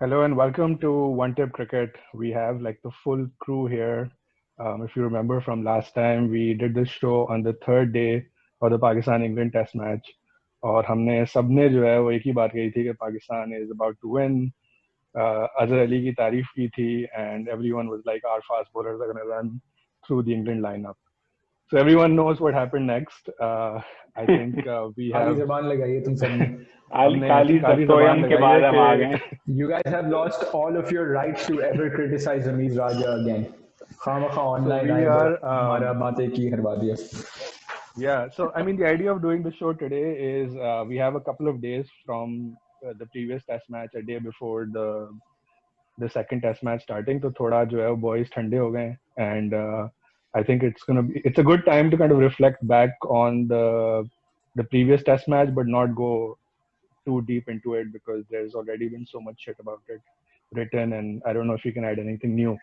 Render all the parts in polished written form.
Hello and welcome to One Tip Cricket. We have like the full crew here. If you remember from last time, we did this show on the third day of the Pakistan-England Test match. और हमने सबने जो है वो एक ही बात कही थी कि Pakistan is about to win. Azhar Ali की तारीफ की थी and everyone was like our fast bowlers are going to run through the England lineup. So everyone knows what happened next. I think we खाली have जबान लगाई है तुम सबने हमने खाली ऐसी काली जबान सप्तोयम के लगाई है बाद हम आ कि गए You guys have lost all of your rights to ever criticize Ramiz Raja again. खामखा so online we आए are हमारा बातें की हरवा दिया. Yeah, so I mean, the idea of doing the show today is we have a couple of days from the previous test match, a day before the second test match starting. तो थोड़ा जो है वो boys ठंडे हो गए and I think it's a good time to kind of reflect back on the previous test match, but not go too deep into it because there's already been so much shit about it written, and I don't know if you can add anything new.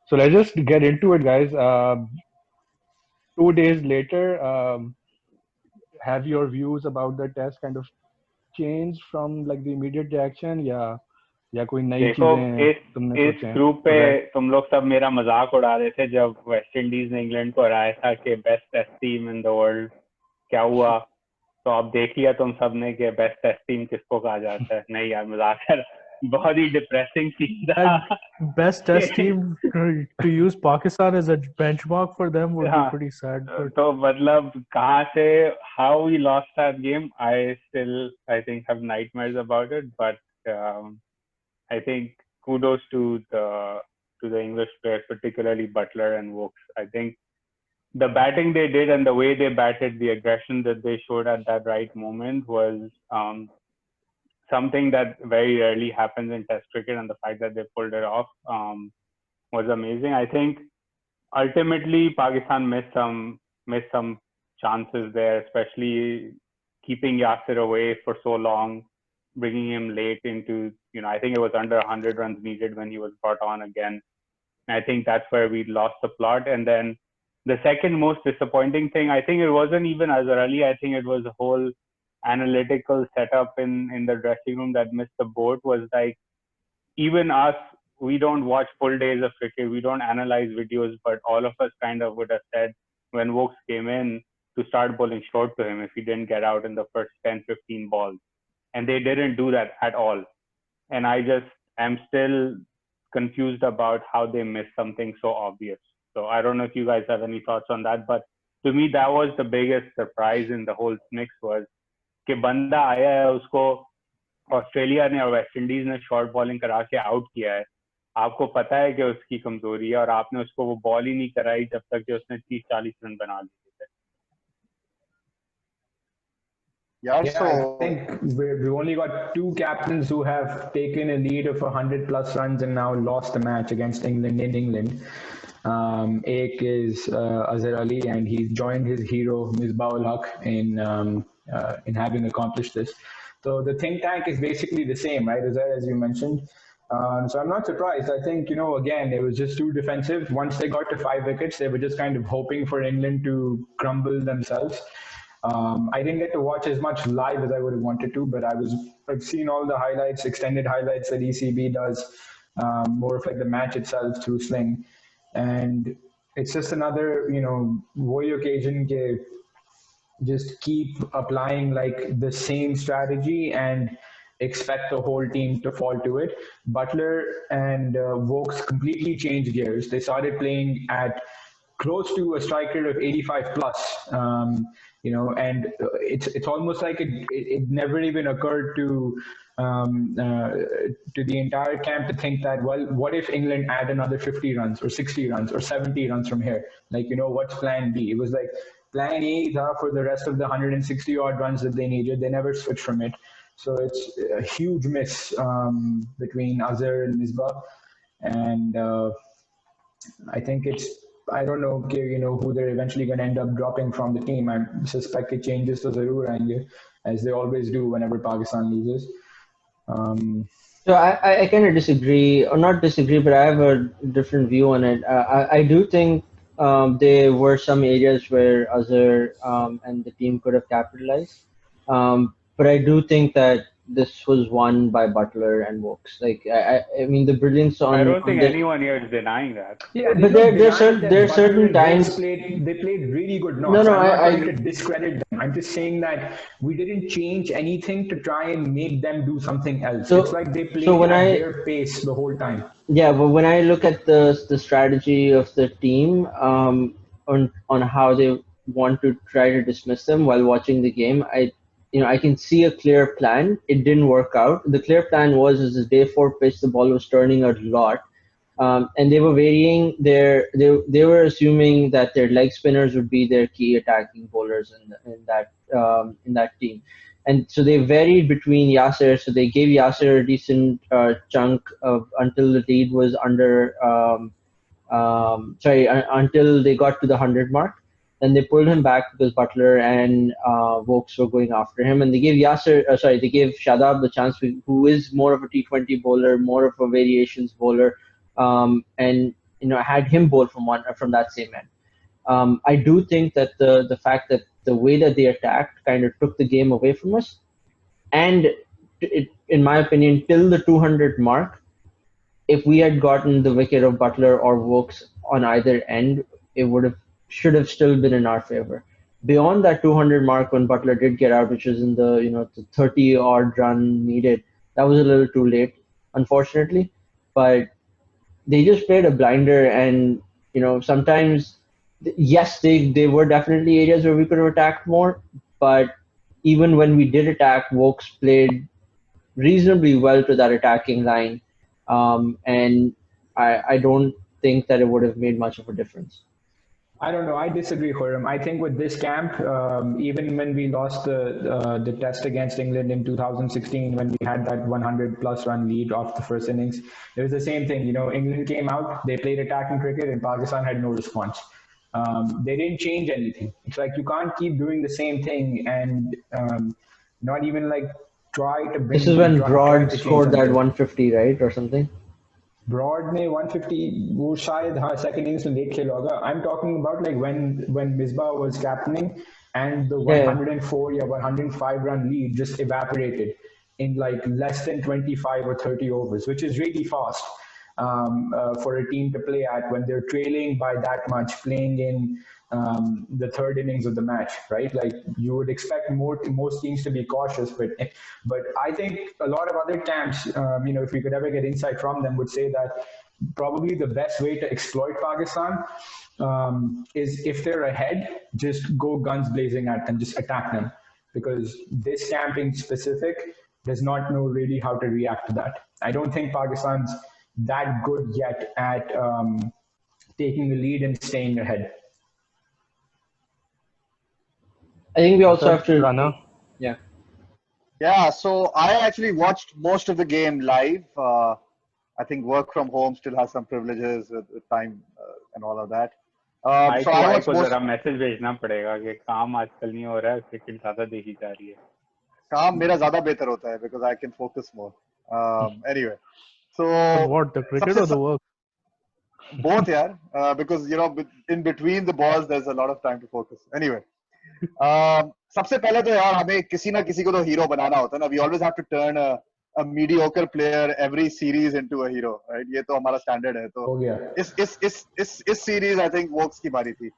So let's just get into it, guys. 2 days later. Have your views about the test kind of changed from like the immediate reaction या कोई नई देखो चीजें इस तुमने इस सोचे हैं? ग्रुप पे Go ahead. तुम लोग सब मेरा मजाक उड़ा रहे थे जब वेस्ट इंडीज ने इंग्लैंड को हराया था कि best test team in the world. क्या हुआ? तो अब देख लिया तुम सब ने कि बेस्ट टेस्ट टीम किसको कहा जाता है. नहीं यार, मजाक कर. बहुत ही डिप्रेसिंग चीज था. Best test team to use Pakistan as a benchmark for them would be हाँ, pretty sad. But तो मतलब कहाँ से how we lost that game, I think have nightmares about it, but I think kudos to the English players, particularly Butler and Wokes. I think the batting they did and the way they batted, the aggression that they showed at that right moment was something that very rarely happens in Test cricket, and the fact that they pulled it off was amazing. I think ultimately Pakistan missed some chances there, especially keeping Yasir away for so long, bringing him late into, I think it was under 100 runs needed when he was brought on again. And I think that's where we lost the plot. And then the second most disappointing thing, I think it wasn't even Azhar Ali. I think it was the whole analytical setup in the dressing room that missed the boat. Was like, even us, we don't watch full days of cricket. We don't analyze videos, but all of us kind of would have said when Wokes came in to start bowling short to him if he didn't get out in the first 10, 15 balls. And they didn't do that at all. And I just am still confused about how they missed something so obvious. So I don't know if you guys have any thoughts on that, but to me, that was the biggest surprise in the whole mix was कि बंदा आया है, उसको Australia ने और West Indies ने short bowling करा के आउट किया है. आपको पता है कि उसकी कमजोरी है और आपने उसको वो बॉल ही नहीं कराई जब तक कि उसने 30-40 रन बना लिए थे. Yeah, I think we've only got two captains who have taken a lead of 100 plus runs and now lost the match against England in England. Ek is Azhar Ali, and he's joined his hero Misbah-ul Haq in having accomplished this. So the think tank is basically the same, right, Azhar, as you mentioned. So I'm not surprised. I think, again, it was just too defensive. Once they got to 5 wickets, they were just kind of hoping for England to crumble themselves. I didn't get to watch as much live as I would have wanted to, but I've seen all the highlights, extended highlights that ECB does, more of like the match itself through Sling. And it's just another, woy occasion ke just keep applying like the same strategy and expect the whole team to fall to it. Butler and Wokes completely changed gears. They started playing at close to a strike rate of 85 plus, and it's almost like it never even occurred to the entire camp to think that, well, what if England add another 50 runs or 60 runs or 70 runs from here? Like, what's plan B? It was like plan A for the rest of the 160 odd runs that they needed. They never switched from it. So it's a huge miss between Azhar and Misbah. And I think I don't know, who they're eventually going to end up dropping from the team. I suspect it changes to Zarur and as they always do whenever Pakistan loses. So I kind of disagree, or not disagree, but I have a different view on it. I do think there were some areas where Azhar and the team could have capitalized. But I do think that this was won by Butler and Vokes. Like I mean, the brilliance I on don't think the. anyone here is denying that. Yeah, But there's no there denying that there are Butler certain and Vokes times. they played really good No, knocks. no, I'm not trying I to discredit them. I'm just saying that we didn't change anything to try and make them do something else. It's so like they so played when at I their pace the whole time. Yeah, but when I look at the strategy of the team, on how they want to try to dismiss them while watching the game, I can see a clear plan. It didn't work out. The clear plan was is the day four pitch, the ball was turning a lot, and they were varying they were assuming that their leg spinners would be their key attacking bowlers in that team, and so they varied between Yasser. So they gave Yasser a decent chunk of until the lead was under until they got to the 100 mark. Then they pulled him back because Butler and Vokes were going after him, and they gave they gave Shadab the chance, who is more of a T20 bowler, more of a variations bowler, and had him bowl from that same end. I do think that the fact that the way that they attacked kind of took the game away from us, and in my opinion, till the 200 mark, if we had gotten the wicket of Butler or Vokes on either end, it should have still been in our favor. Beyond that 200 mark, when Butler did get out, which was in the 30 odd run needed, that was a little too late, unfortunately. But they just played a blinder, and sometimes, yes, they were definitely areas where we could have attacked more, but even when we did attack, Vokes played reasonably well to that attacking line, and I don't think that it would have made much of a difference. I don't know. I disagree, Khurram. I think with this camp, even when we lost the test against England in 2016, when we had that 100 plus run lead off the first innings, it was the same thing. England came out, they played attacking cricket, and Pakistan had no response. They didn't change anything. It's like you can't keep doing the same thing and not even like try to This is when try Broad to change scored that something. 150, right, or something. Broad ने 150 वो शायद हाँ second innings में late खेला होगा. I'm talking about like when Misbah was captaining and the 104 or 105 run lead just evaporated in like less than 25 or 30 overs, which is really fast for a team to play at when they're trailing by that much, playing in the third innings of the match, right? Like you would expect most teams to be cautious, but I think a lot of other camps, if we could ever get insight from them, would say that probably the best way to exploit Pakistan is if they're ahead, just go guns blazing at them, just attack them, because this camp in specific does not know really how to react to that. I don't think Pakistan's that good yet at taking the lead and staying ahead. I think we also have to. Rana. Yeah. Yeah, so I actually watched most of the game live. I think work from home still has some privileges with time and all of that. So I watched most. जरा message भेजना पड़ेगा कि काम आजकल नहीं हो रहा है, क्रिकेट ज्यादा देखी जा रही है. काम मेरा ज्यादा बेहतर होता है because I can focus more. Anyway, so what, the cricket or the work? Both, yeah. Because in between the balls there's a lot of time to focus. Anyway, सबसे पहले तो यार हमें किसी ना किसी को तो हीरो बनाना होता है ना. We always have to turn a mediocre player every series into a hero, right? ये तो हमारा standard है. तो हो गया. इस series I think Vokes की बारी थी.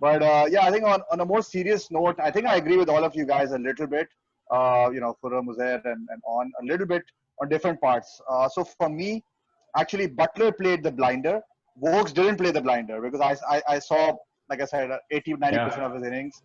But yeah, I think on a more serious note, I think I agree with all of you guys a little bit. Khurram, Uzair, and on a little bit on different parts. So for me, actually Butler played the blinder. Vokes didn't play the blinder because I saw, like I said, 80-90% of his innings.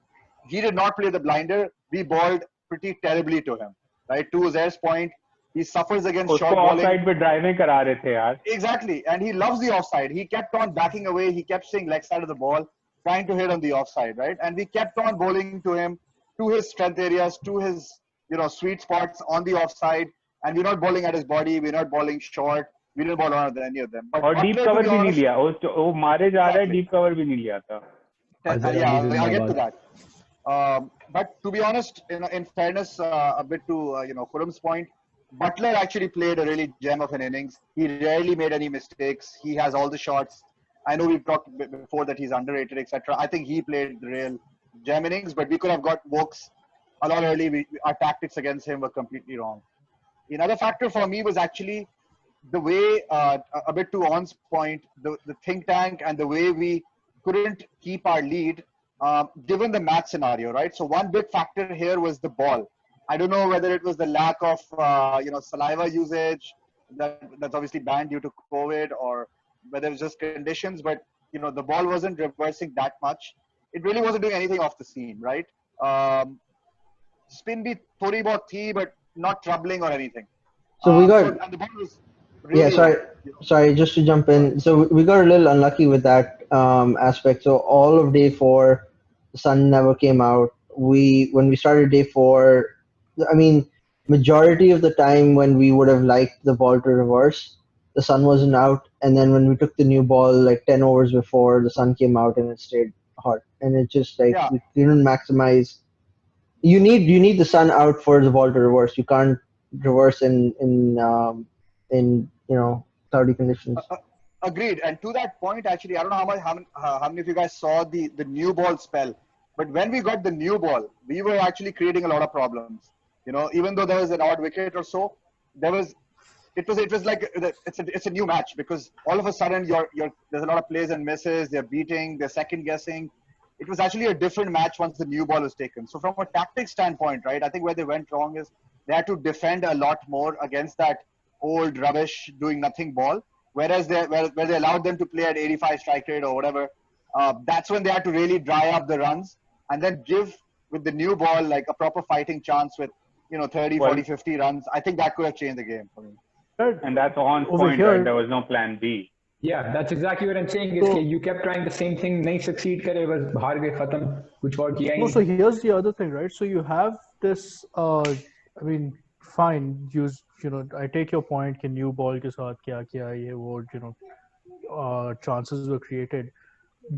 He did not play the blinder. We bowled pretty terribly to him, right? To Uzair's point, he suffers against short bowling. Offside पे driving करा रहे थे यार. Exactly, and he loves the offside. He kept on backing away. He kept staying leg side of the ball, trying to hit on the offside, right? And we kept on bowling to him, to his strength areas, to his sweet spots on the offside. And we're not bowling at his body. We're not bowling short. We didn't bowl on any of them. But और deep cover भी नहीं लिया. वो मारे जा रहा है, deep cover भी नहीं लिया था. Yeah, I'll get to that. But to be honest, in fairness, a bit to Khurram's point, Butler actually played a really gem of an innings. He rarely made any mistakes. He has all the shots. I know we've talked before that he's underrated, etc. I think he played the real gem innings, but we could have got Vokes a lot early. Our tactics against him were completely wrong. Another factor for me was actually the way, a bit to On's point, the think tank and the way we couldn't keep our lead given the match scenario, right? So one big factor here was the ball. I don't know whether it was the lack of saliva usage that's obviously banned due to COVID, or whether it was just conditions, but the ball wasn't reversing that much. It really wasn't doing anything off the seam, right? Spin bhi thodi bahut thi, but not troubling or anything. So we got And the ball was yeah. really off. Sorry, just to jump in. So we got a little unlucky with that aspect. So all of day 4, the sun never came out. When we started day 4, I mean, majority of the time when we would have liked the ball to reverse, the sun wasn't out. And then when we took the new ball, like 10 overs before, the sun came out and it stayed hot. And it just like Yeah. we didn't maximize. You need the sun out for the ball to reverse. You can't reverse in cloudy conditions. Agreed. And to that point, actually, I don't know how many of you guys saw the new ball spell, but when we got the new ball, we were actually creating a lot of problems. Even though there was an odd wicket or so, it was like it's a new match, because all of a sudden there's a lot of plays and misses. They're beating, they're second guessing. It was actually a different match once the new ball was taken. So from a tactics standpoint, right, I think where they went wrong is they had to defend a lot more against that old rubbish doing nothing ball. Whereas where they allowed them to play at 85 strike rate or whatever, that's when they had to really dry up the runs and then give with the new ball like a proper fighting chance with 30, 40, 50 runs. I think that could have changed the game for me. And that's on point, right? There was no plan B. Yeah, that's exactly what I'm saying. Is that you kept trying the same thing, nahi succeed kare, bas baar gaye, khatam, kuch aur kiya hi nahi. So here's the other thing, right? So you have this. I mean, fine. I take your point. कि new ball के साथ क्या किया ये वो chances were created,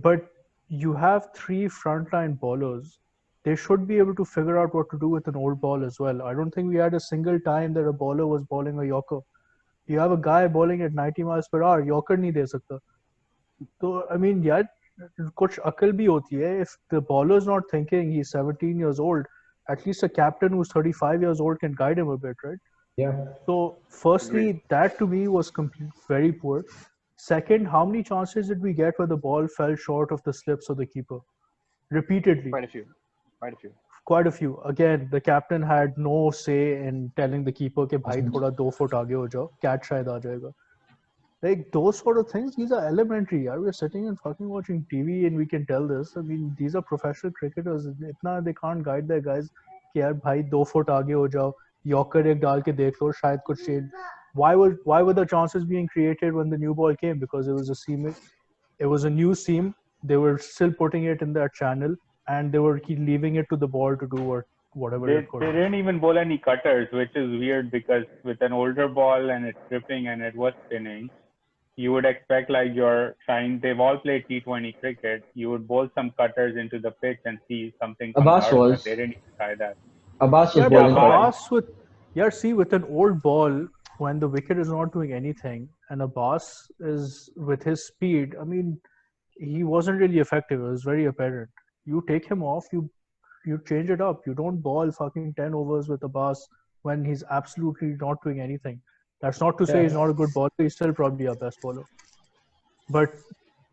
but you have 3 frontline bowlers. They should be able to figure out what to do with an old ball as well. I don't think we had a single time that a bowler was bowling a Yorker. You have a guy bowling at 90 miles per hour, Yorker नहीं दे सकता. So I mean, यार कुछ अकल भी होती है. If the bowler is not thinking he's 17 years old, at least a captain who's 35 years old can guide him a bit, right? Yeah. So firstly, that to me was very poor. Second, how many chances did we get where the ball fell short of the slips of the keeper? Repeatedly. Quite a few. Quite a few. Again, the captain had no say in telling the keeper कि भाई थोड़ा 2 foot आगे हो जाओ, catch शायद आ जाएगा. Like those sort of things, these are elementary. We're sitting and fucking watching TV and we can tell this. I mean, these are professional cricketers. इतना they can't guide their guys कि यार भाई 2 foot आगे हो जाओ, Yorker एक डाल के देख लो, शायद कुछ change. Why were the chances being created when the new ball came? Because it was a seam. It was a new seam. They were still putting it in that channel, and they were leaving it to the ball to do whatever They it could. didn't even bowl any cutters, which is weird because with an older ball and it's tripping and it was spinning, you would expect like they've all played T20 cricket, you would bowl some cutters into the pitch and see something come out of it. They didn't even try that. Abbas was bowling Abbas with an old ball, when the wicket is not doing anything, and Abbas is with his speed, I mean, he wasn't really effective. It was very apparent. You take him off, you change it up. You don't bowl fucking 10 overs with Abbas when he's absolutely not doing anything. That's not to say he's not a good bowler. He's still probably our best bowler. But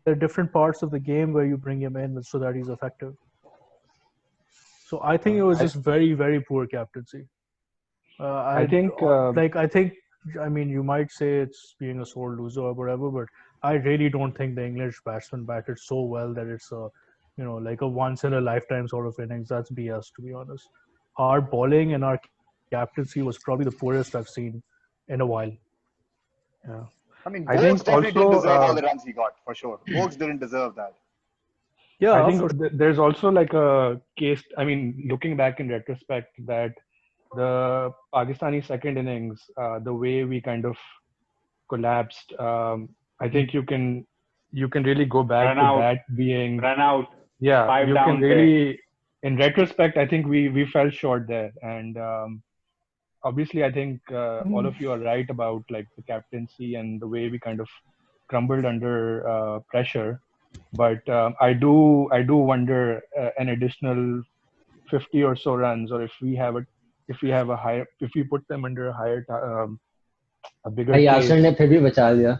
there are different parts of the game where you bring him in so that he's effective. So I think it was just very, very poor captaincy. I mean, you might say it's being a sore loser or whatever, but I really don't think the English batsmen batted so well that it's like a once in a lifetime sort of innings. That's BS, to be honest. Our bowling and our captaincy was probably the poorest I've seen in a while. Yeah. I mean, Bogues definitely didn't deserve all the runs he got, for sure. Bogues didn't deserve that. Yeah, I think there's also like a case, I mean, looking back in retrospect, that the Pakistani second innings, the way we kind of collapsed, I think you can really go back to that being run out. Yeah, you can really, in retrospect, I think we fell short there, and obviously, I think all of you are right about like the captaincy and the way we kind of crumbled under pressure. But I do wonder an additional 50 or so runs, or if we have if we have if we put them under a bigger भाई case. यासर ने फिर भी बचा दिया.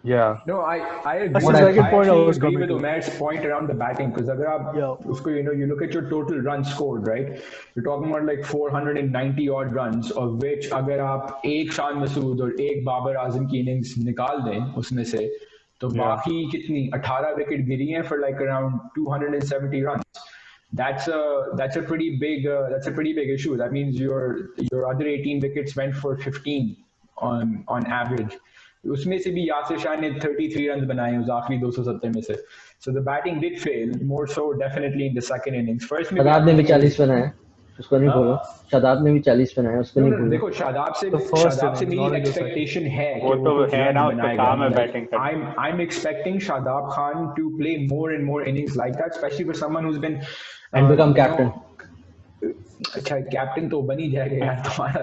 Yeah. No, I agree. That's the second point I actually was agree coming with to. Umair's point around the batting because अगर आप उसको you look at your total runs scored, right? You're talking about like 490 odd runs, of which अगर आप एक शान मसूद और एक बाबर आजम की innings निकाल दें उसमें से, तो बाकी कितनी 18 विकेट गिरी हैं for like around 270 runs. That's a pretty big issue. That means your other 18 wickets went for 15 on average. उसमें से भी यासिर शाह ने 33 रन बनाए उस आखिरी 270 में से. So the batting did fail more so definitely in the second innings. First में शादाब ने भी 40 बनाए, उसको नहीं बोलो. शादाब ने भी 40 बनाए, उसको नहीं बोलो. देखो शादाब से मेरी expectation है कि वो कुछ रन बनाएगा. I'm expecting Shadab Khan to play more and more innings like that, especially for someone who's been and become captain. अच्छा कैप्टन तो बन ही जाएगा यार तुम्हारा.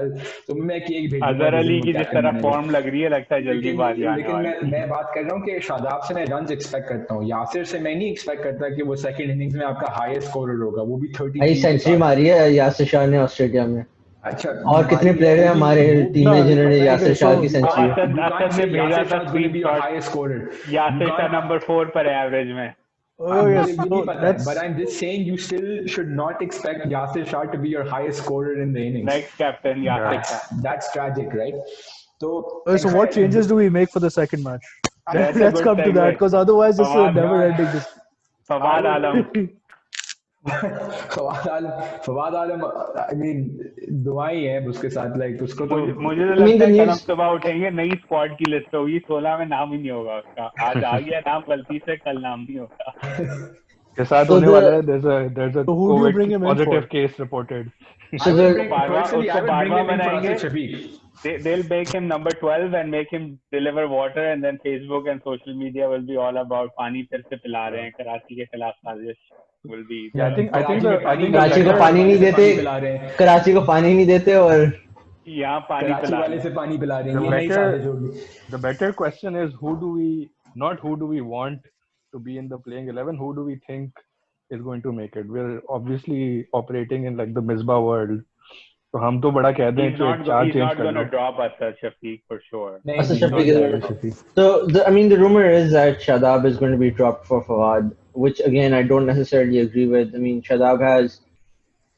तो मैं एक भेज अजहर अली की जिस तरह फॉर्म लग रही है लगता है जल्दी बारी आने वाली है. लेकिन मैं बात कर रहा हूँ कि शादाब से मैं रन्स एक्सपेक्ट करता हूँ. यासिर से मैं नहीं एक्सपेक्ट करता कि वो सेकंड इनिंग्स में आपका हाईएस्ट स्कोरर होगा, वो भी 30. भाई सेंचुरी मारी है यासिर शाह ने ऑस्ट्रेलिया में. अच्छा और कितने प्लेयर हैं हमारे टीम में जिन्होंने यासिर शाह की सेंचुरी. असद ने भेजा था स्क्रीनशॉट. यासिर शाह नंबर 4 पर एवरेज में. Oh yes, but I'm just saying you still should not expect Yasir Shah to be your highest scorer in the innings. Next captain Yasir Shah. That's tragic, right? So what changes do we make for the second match? Let's come to that because otherwise this is a never-ending. Fawad Alam. Fawad Alam, I mean, दुआई है उसके साथ, like उसको तो मुझे तो लगता है कल हम सुबह उठेंगे नई स्क्वाड की लिस्ट होगी, 16 में नाम ही नहीं होगा उसका. आज आ गया नाम गलती से, कल नाम नहीं होगा. के साथ होने वाला है. There's a COVID positive case reported. उसको बारवा बनाएंगे. They'll make him number 12 and make him deliver water, and then Facebook and social media will be all about पानी फिर से पिला रहे हैं, कराची के खिलाफ साजिश will be. I think Karachi को पानी नहीं देते, कराची को पानी नहीं देते और यहाँ पानी वाले से पानी पिला रहे हैं. The better question is who do we want to be in the playing 11? Who do we think is going to make it? We're obviously operating in like the Misbah world. तो हम तो बड़ा कहते हैं कि चार he's not going to drop Asad Shafiq for sure. So the rumor is that Shadab is going to be dropped for Fawad, which again I don't necessarily agree with. I mean, Shadab has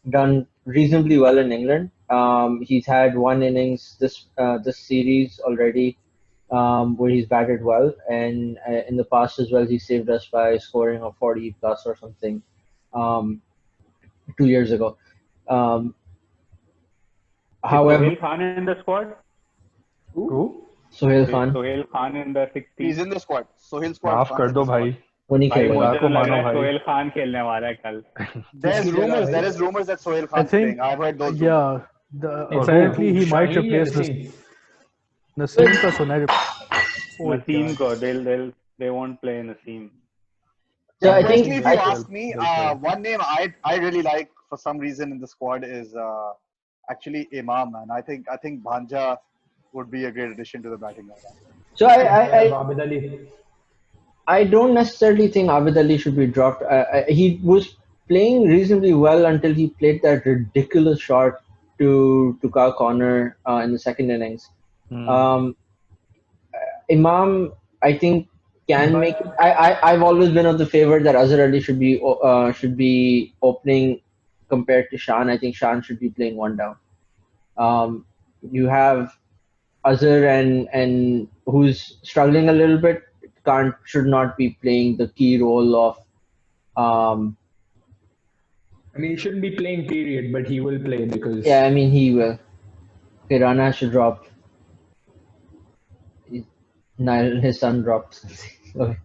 done reasonably well in England. He's had one innings this series already where he's batted well, and in the past as well he saved us by scoring a 40 plus or something 2 years ago. However, Sohail Khan in the squad? Who? Sohail Khan. Sohail Khan in the 16. He's in the squad. Sohail squad. माफ कर दो भाई. वो नहीं खेलेगा. मुझे लग रहा है सोहेल खान खेलने वाला है कल. There is rumors that Sohail Khan is playing. I've heard those. Yeah, apparently he might replace Naseem का सुना है. Naseem को they won't play Naseem. So I think if you ask me, one name I really like for some reason in the squad is actually Imam, and I think Bhanja would be a great addition to the batting lineup. So I don't necessarily think Abid Ali should be dropped. He was playing reasonably well until he played that ridiculous shot to Kyle Connor in the second innings. Imam, I think, can make. I've always been of the favor that Azhar Ali should be opening compared to Shan. I think Shan should be playing one down. You have Azhar and who's struggling a little bit. Should not be playing the key role of. I mean, he shouldn't be playing period, but he will play because. Yeah, I mean he will. Okay, Rana should drop. Nile, his son dropped. Okay.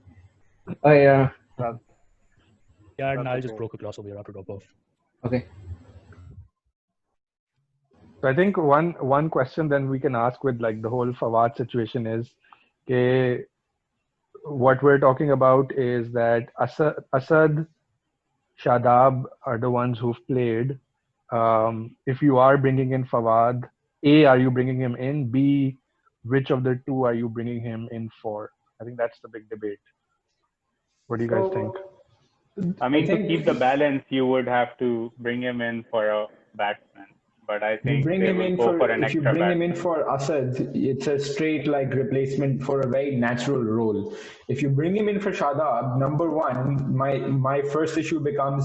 Oh yeah. Yeah, Nile just broke a glass over here after drop off. Okay. So I think one question then we can ask with like the whole Fawad situation is, okay, what we're talking about is that Asad, Shadab are the ones who've played. If you are bringing in Fawad, A, are you bringing him in? B, which of the two are you bringing him in for? I think that's the big debate. What do you guys think? I mean, to keep the balance, you would have to bring him in for a batsman. but I You think bring they him will in go for an if you extra bring him in batsman. for Asad, it's a straight like replacement for a very natural role. If you bring him in for Shadab, number one, my first issue becomes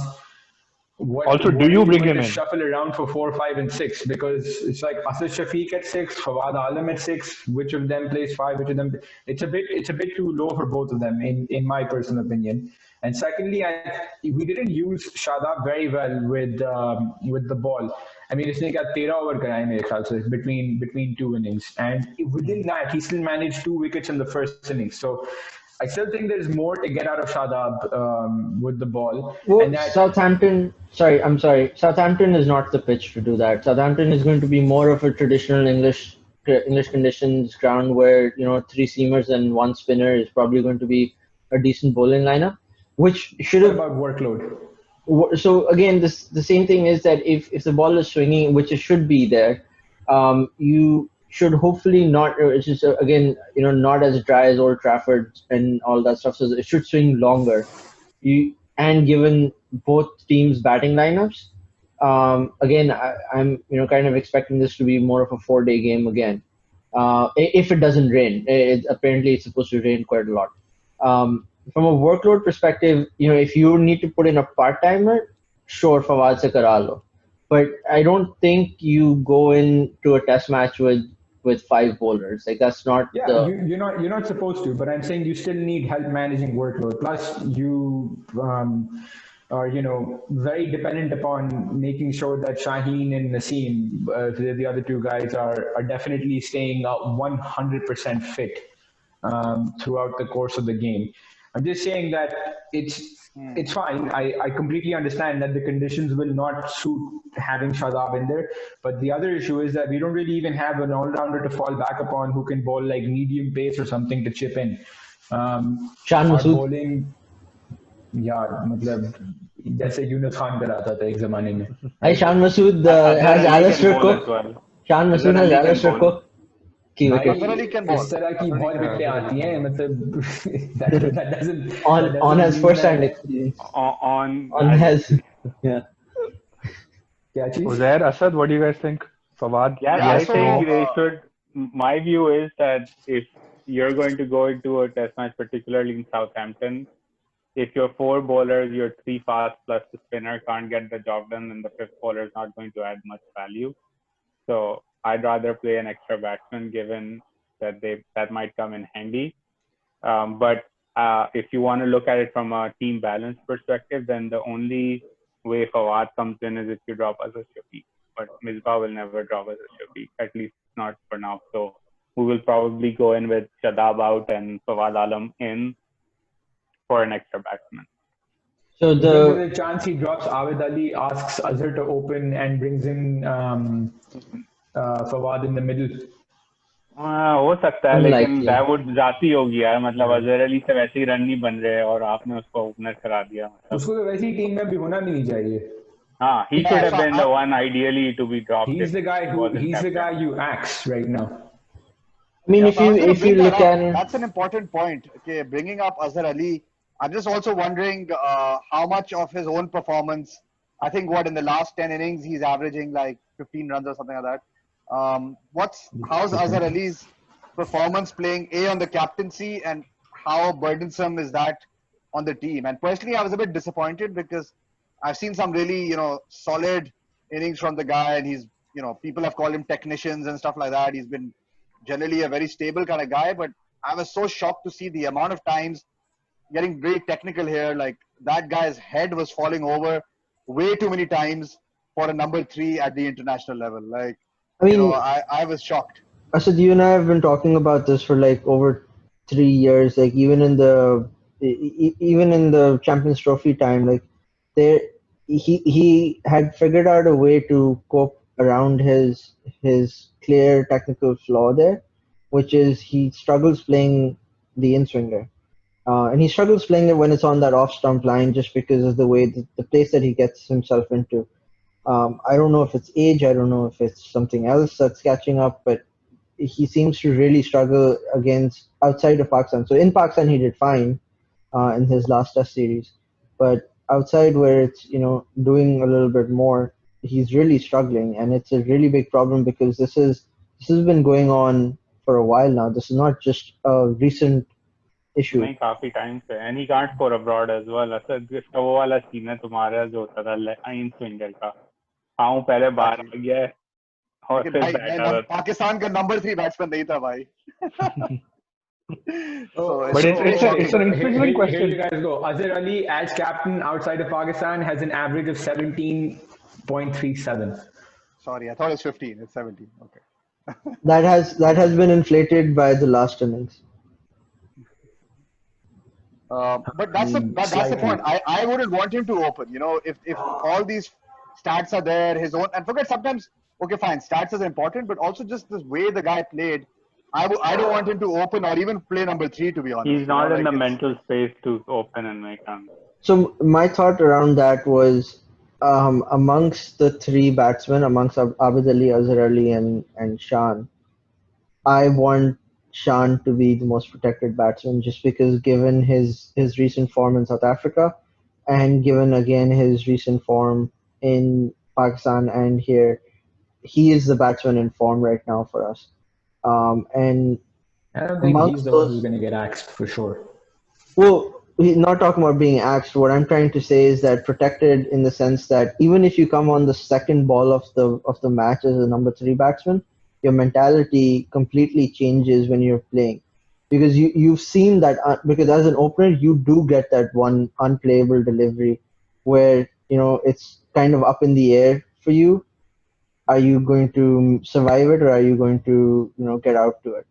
Also, do what are you you bring going him to in? shuffle around for 4, 5, and 6? Because it's like Asad Shafiq at 6, Fawad Alam at 6. Which of them plays 5? Which of them? It's a bit too low for both of them, in my personal opinion. And secondly, we didn't use Shadab very well with the ball. I mean, इसने क्या 13 over कराए मेरे ख्याल से between two innings, and within that he still managed 2 wickets in the first innings. So I still think there's more to get out of Shadab with the ball, and Well, that Southampton, sorry, I'm sorry. Southampton is not the pitch to do that. Southampton is going to be more of a traditional English conditions ground where, three seamers and one spinner is probably going to be a decent bowling lineup, which should what have. about workload? So again, the same thing is that if the ball is swinging, which it should be there, you should hopefully not. It's just again, not as dry as Old Trafford and all that stuff. So it should swing longer. And given both teams' batting lineups, again, I'm kind of expecting this to be more of a 4-day game again. If it doesn't rain, apparently it's supposed to rain quite a lot. From a workload perspective, if you need to put in a part timer, sure, Fawad se kara lo. But I don't think you go into a test match with 5 bowlers. Like that's not Yeah, the. you're not supposed to, but I'm saying you still need help managing workload. Plus, you are very dependent upon making sure that Shaheen and Naseem, the other two guys, are definitely staying 100% fit throughout the course of the game. I'm just saying that it's fine. I completely understand that the conditions will not suit having Shadab in there. But the other issue is that we don't really even have an all-rounder to fall back upon who can bowl like medium pace or something to chip in. Shan Our Masood. bowling, यार मतलब जैसे यूनुस खान कराता था एक जमाने में. Shan Masood Azhar has Ali can Alistair bowl as Cook. well. Shan Azhar Masood has Ali can Alistair bowl. Cook. Key भाई wicket. Azhar Ali can bowl. इस तरह की Azhar Ali बहुत can विकेटें bowl. आती हैं मतलब that on doesn't his mean first that hand experience. On On his. Yeah. क्या चीज. Uzair, Asad, what do you guys think? Fawad, Yeah, Yeah, I yes, think no? they should. My view is that if you're going to go into a test match, particularly in Southampton, if your 4 bowlers, your 3 fast plus the spinner can't get the job done, then the 5th bowler is not going to add much value. So I'd rather play an extra batsman, given that that might come in handy. But if you want to look at it from a team balance perspective, then the only way Fawad comes in is if you drop Azhar Shafiq. But Misbah will never drop Azhar Shafiq, at least not for now. So we will probably go in with Shadab out and Fawad Alam in for an extra batsman. So You think there's the a chance he drops Awed Ali, asks Azhar to open, and brings in Fawad in the middle? हो सकता है, लेकिन unlikely. that would जाती होगी यार. मतलब अजहर अली से वैसे ही रन नहीं बन रहे और आपने उसको ओपनर करा दिया. उसको तो वैसे ही टीम में भी होना भी नहीं चाहिए. हाँ, he Yeah, should have so been the one ideally to be dropped He's if the guy he wasn't he's the guy captain. you axe right now. I mean, Yeah, if so I was going to you bring that look up. at it, That's an important point. Okay, bringing up Azhar Ali. I'm just also wondering how much of his own performance. I think in the last 10 innings he's averaging like 15 runs or something like that. How's Azhar Ali's performance playing on the captaincy, and how burdensome is that on the team? And personally, I was a bit disappointed because I've seen some really solid innings from the guy, and he's people have called him technicians and stuff like that. He's been generally a very stable kind of guy, but I was so shocked to see the amount of times getting very technical here. Like that guy's head was falling over way too many times for a number 3 at the international level. Like, I mean, I was shocked. Asad, you and I have been talking about this for like over 3 years. Like even in the Champions Trophy time, like there he had figured out a way to cope around his clear technical flaw there, which is he struggles playing the in swinger. And he struggles playing it when it's on that off stump line just because of the way the place that he gets himself into. I don't know if it's age, I don't know if it's something else that's catching up, but he seems to really struggle against outside of Pakistan. So in Pakistan, he did fine in his last Test series, but outside where it's doing a little bit more, he's really struggling, and it's a really big problem because this has been going on for a while now. This is not just a recent issue. नहीं काफी time से and he can't score abroad as well. अच्छा इसका वो वाला scene है तुम्हारा जो होता था लाइन स्विंगर का. हाँ पहले बाहर आ गया है और फिर बैठा था. पाकिस्तान का नंबर 3 बैट्समैन नहीं था भाई. But it's an interesting question. Here you guys go. Azhar Ali, as captain outside of Pakistan, has an average of 17.37. Sorry, I thought it's 15. It's 17. Okay. That has been inflated by the last innings. But that's the point. I wouldn't want him to open. You know, if all these stats are there, his own, and forget sometimes. Okay, fine. Stats is important, but also just the way the guy played. I don't want him to open or even play number 3, to be honest. He's not in the mental space to open and make runs. So my thought around that was, amongst the 3 batsmen, amongst Abid Ali, Azhar Ali, and Shan, I want Shan to be the most protected batsman, just because given his recent form in South Africa, and given again his recent form in Pakistan and here, he is the batsman in form right now for us. And I don't think he's the one who's going to get axed for sure. Well, we're not talking about being axed. What I'm trying to say is that protected in the sense that even if you come on the second ball of the match as a number 3 batsman, your mentality completely changes when you're playing, because you've seen that because as an opener you do get that one unplayable delivery where it's kind of up in the air for you. Are you going to survive it, or are you going to get out to it?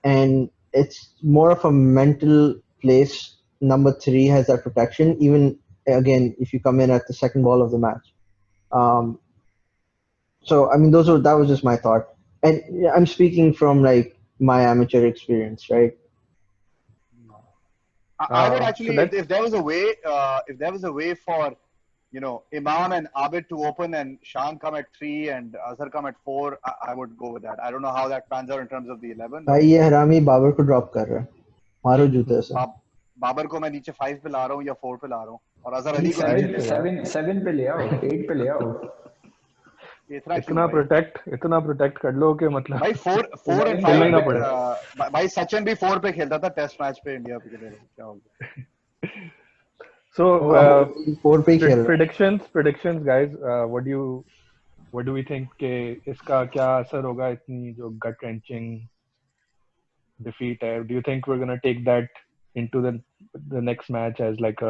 And it's more of a mental place. Number 3 has that protection, even again if you come in at the second ball of the match. So I mean, that was just my thought, and I'm speaking from like my amateur experience, right? I would actually, if there was a way, for Imam and Abid to open and Shan come at 3 and Azhar come at 4, I would go with that. I don't know how that pans out in terms of the 11. भाई ये हरामी बाबर को drop कर रहा है, मारो जूते से. बाबर को मैं नीचे 5 पे ला रहा हूँ या 4 पे ला रहा हूँ, और अजहर अली को 7 पे ले आओ, 8 पे ले आओ. इतना प्रोटेक्ट कर लो कि मतलब भाई 4 and 5 ना पड़े. भाई सचिन भी 4 पे खेलता था टेस्ट मैच पे इंडिया पे, क्या हो गया. So predictions guys, what do we think के इसका क्या असर होगा इतनी जो gut wrenching defeat है? Do you think we're gonna take that into the next match as like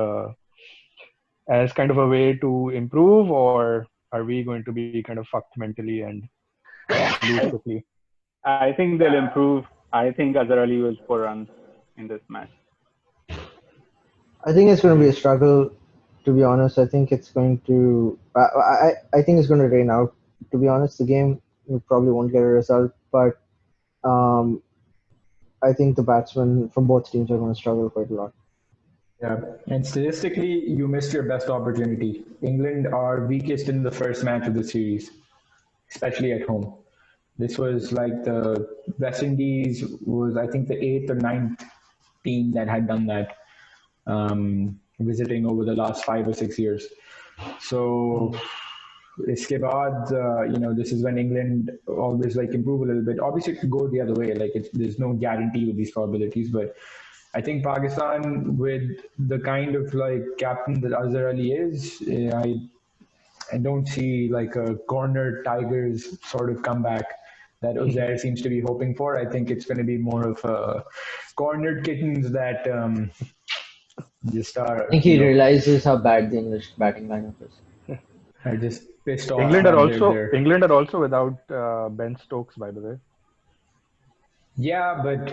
as kind of a way to improve, or are we going to be kind of fucked mentally and lose quickly? I think they'll improve. I think Azhar Ali will score runs in this match. I think it's going to be a struggle, to be honest. I think it's going to. I think it's going to rain out. To be honest, the game we probably won't get a result, but I think the batsmen from both teams are going to struggle quite a lot. Yeah, and statistically, you missed your best opportunity. England are weakest in the first match of the series, especially at home. This was like the West Indies was, I think, the 8th or 9th team that had done that, visiting over the last 5 or 6 years. So, iske baad, this is when England always like improve a little bit. Obviously, it could go the other way. Like there's no guarantee with these probabilities, but I think Pakistan, with the kind of like captain that Azhar Ali is, I don't see like a cornered Tigers sort of comeback that Uzair seems to be hoping for. I think it's going to be more of a cornered kittens that just are. I think he realizes how bad the English batting lineup is. Are just pissed off. England are also without Ben Stokes, by the way. Yeah, but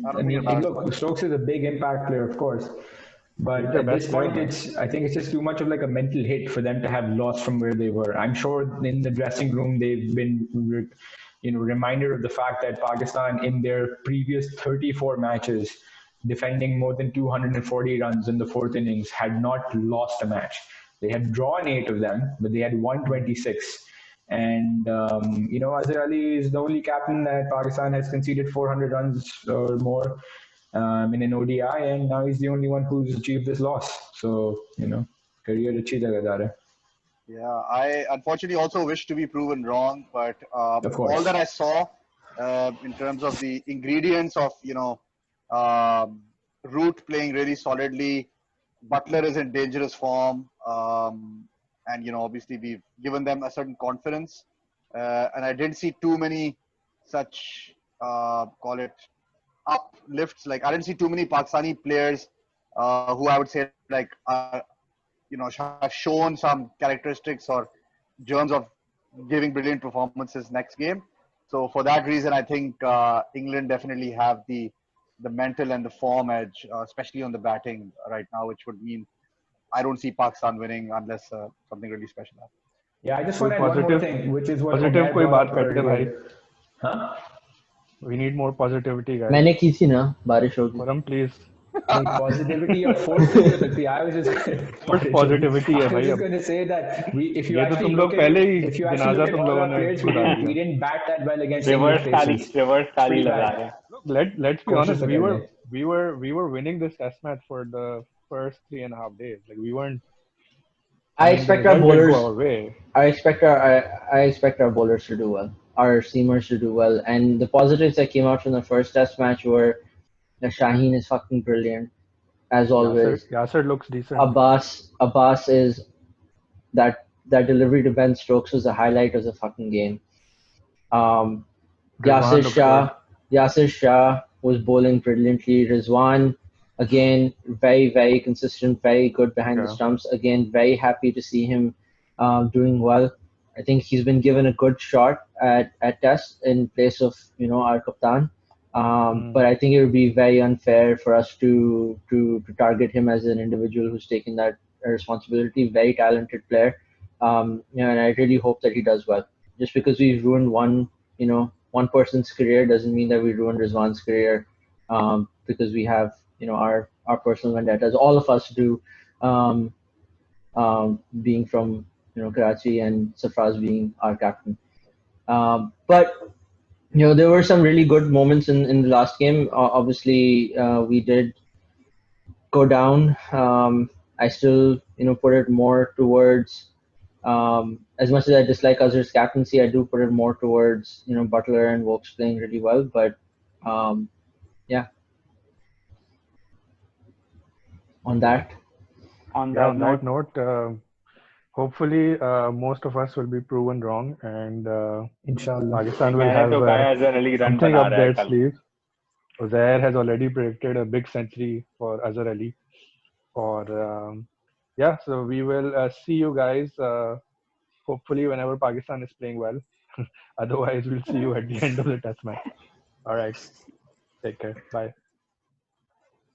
I mean, look, Stokes is a big impact player, of course. But at this point, I think it's just too much of like a mental hit for them to have lost from where they were. I'm sure in the dressing room, they've been, reminded of the fact that Pakistan in their previous 34 matches, defending more than 240 runs in the 4th innings, had not lost a match. They had drawn 8 of them, but they had won 26. And, Azhar Ali is the only captain that Pakistan has conceded 400 runs or more in an ODI, and now he's the only one who's achieved this loss. So, career achhi jagah ja raha hai. Yeah, I unfortunately also wish to be proven wrong, but Of course. all that I saw in terms of the ingredients of um, Root playing really solidly, Butler is in dangerous form, and obviously we've given them a certain confidence, and I didn't see too many such call it uplifts. Like I didn't see too many Pakistani players who I would say like are have shown some characteristics or germs of giving brilliant performances next game. So for that reason, I think England definitely have the mental and the form edge, especially on the batting right now, which would mean I don't see Pakistan winning unless something really special happens. Yeah, I just कोई want to add one more positive thing, which is what positive Umair कोई brought बात up कर दे भाई. earlier. Huh? We need more positivity, guys. मैंने की थी ना बारिश होगी. Kuram, please. Positivity or force नहीं हो सकती. I was just Force positivity है I was भाई just अब. going to say that if you ये तो actually तुम look लोग at पहले ही if you actually जनाजा look at तुम all लोगों our ने players, गुजार we दिया. didn't bat that well against Reverse English tally, paces. reverse tally Pretty लगा bad. रहे हैं. Let's be कोशिश honest. तो We कर were रहे. we were winning this test match for the first 3.5 days. Like we weren't. I The expect our result didn't bowlers. go our way. I expect our bowlers to do well. Our seamers to do well. And the positives that came out from the first test match were that Shaheen is fucking brilliant, as always. Yasser looks decent. Abbas is that delivery to Ben Stokes was the highlight of the fucking game. Um, Rizwan looks good. Yasir Shah was bowling brilliantly. Rizwan, again, very, very consistent, very good behind the Yeah. stumps. Again, very happy to see him doing well. I think he's been given a good shot at Test in place of our captain. But I think it would be very unfair for us to target him as an individual who's taken that responsibility. Very talented player, and I really hope that he does well. Just because we've ruined one person's career doesn't mean that we ruined Rizwan's career, because we have our personal vendettas. All of us do, being from Karachi and Safraz being our captain. But there were some really good moments in the last game. Obviously, we did go down. I still put it more towards. As much as I dislike Azhar's captaincy, I do put it more towards Butler and Wokes playing really well. But yeah, on that. On Yeah, that on note, that note, hopefully most of us will be proven wrong, and Inshallah. Pakistan will मैंने have तो कहा Azhar Ali run something बना up रहा है their कल. sleeve. Uzair has already predicted a big century for Azhar Ali. Or yeah, so we will see you guys. Hopefully, whenever Pakistan is playing well. Otherwise, we'll see you at the end of the test match. All right. Take care. Bye.